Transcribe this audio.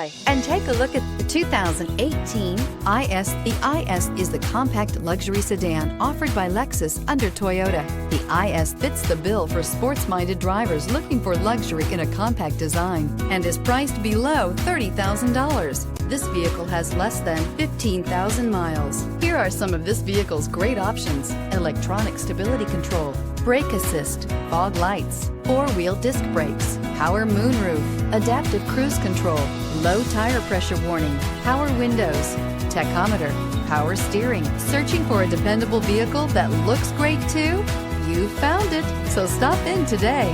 by and take a look at the 2018 IS. The IS is the compact luxury sedan offered by Lexus under Toyota. The IS fits the bill for sports-minded drivers looking for luxury in a compact design and is priced below $30,000. This vehicle has less than 15,000 miles. Here are some of this vehicle's great options: electronic stability control, brake assist, fog lights, four-wheel disc brakes, power moonroof, adaptive cruise control, low tire pressure warning, power windows, tachometer, power steering. Searching for a dependable vehicle that looks great too? You found it, so stop in today.